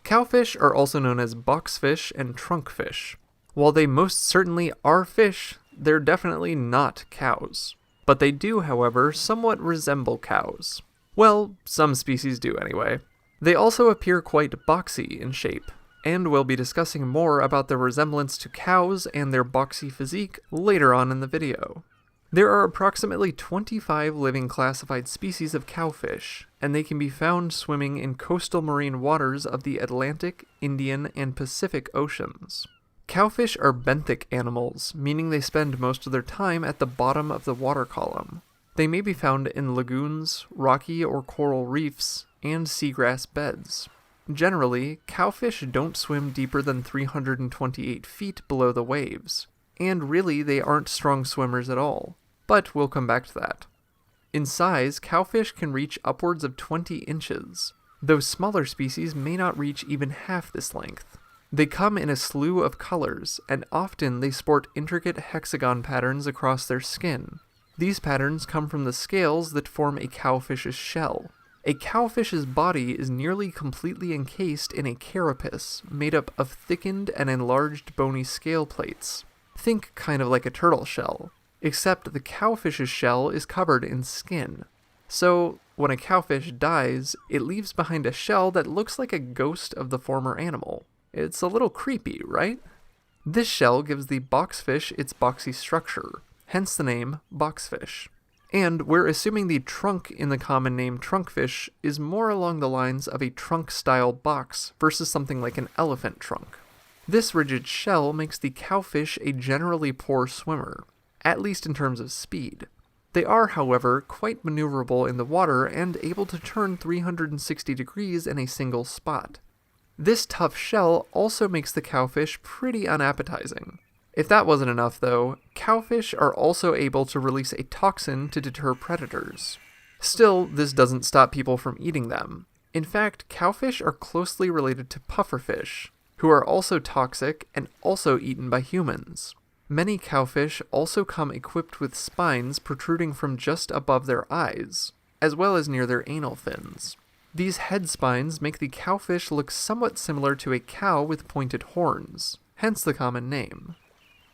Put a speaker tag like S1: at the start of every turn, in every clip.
S1: Cowfish are also known as boxfish and trunkfish. While they most certainly are fish, they're definitely not cows. But they do, however, somewhat resemble cows. Well, some species do anyway. They also appear quite boxy in shape, and we'll be discussing more about their resemblance to cows and their boxy physique later on in the video. There are approximately 25 living classified species of cowfish, and they can be found swimming in coastal marine waters of the Atlantic, Indian, and Pacific Oceans. Cowfish are benthic animals, meaning they spend most of their time at the bottom of the water column. They may be found in lagoons, rocky or coral reefs, and seagrass beds. Generally, cowfish don't swim deeper than 328 feet below the waves, and really they aren't strong swimmers at all, but we'll come back to that. In size, cowfish can reach upwards of 20 inches, though smaller species may not reach even half this length. They come in a slew of colors, and often they sport intricate hexagon patterns across their skin. These patterns come from the scales that form a cowfish's shell. A cowfish's body is nearly completely encased in a carapace made up of thickened and enlarged bony scale plates. Think kind of like a turtle shell, except the cowfish's shell is covered in skin. So, when a cowfish dies, it leaves behind a shell that looks like a ghost of the former animal. It's a little creepy, right? This shell gives the boxfish its boxy structure, hence the name boxfish. And we're assuming the trunk in the common name trunkfish is more along the lines of a trunk-style box versus something like an elephant trunk. This rigid shell makes the cowfish a generally poor swimmer, at least in terms of speed. They are, however, quite maneuverable in the water and able to turn 360 degrees in a single spot. This tough shell also makes the cowfish pretty unappetizing. If that wasn't enough, though, cowfish are also able to release a toxin to deter predators. Still, this doesn't stop people from eating them. In fact, cowfish are closely related to pufferfish, who are also toxic and also eaten by humans. Many cowfish also come equipped with spines protruding from just above their eyes, as well as near their anal fins. These head spines make the cowfish look somewhat similar to a cow with pointed horns, hence the common name.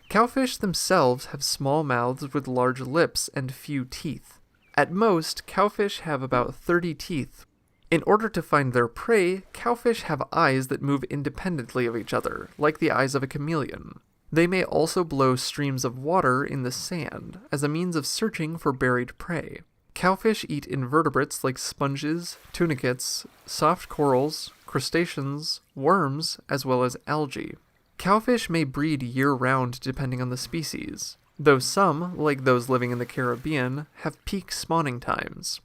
S1: Cowfish themselves have small mouths with large lips and few teeth. At most, cowfish have about 30 teeth. In order to find their prey, cowfish have eyes that move independently of each other, like the eyes of a chameleon. They may also blow streams of water in the sand as a means of searching for buried prey. Cowfish eat invertebrates like sponges, tunicates, soft corals, crustaceans, worms, as well as algae. Cowfish may breed year-round depending on the species, though some, like those living in the Caribbean, have peak spawning times.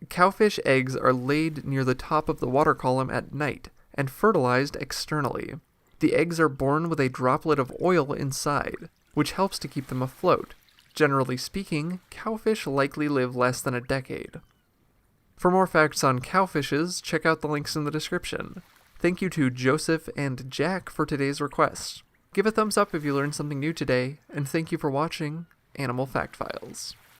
S1: Cowfish eggs are laid near the top of the water column at night and fertilized externally. The eggs are born with a droplet of oil inside, which helps to keep them afloat. Generally speaking, cowfish likely live less than a decade. For more facts on cowfishes, check out the links in the description. Thank you to Joseph and Jack for today's request. Give a thumbs up if you learned something new today, and thank you for watching Animal Fact Files.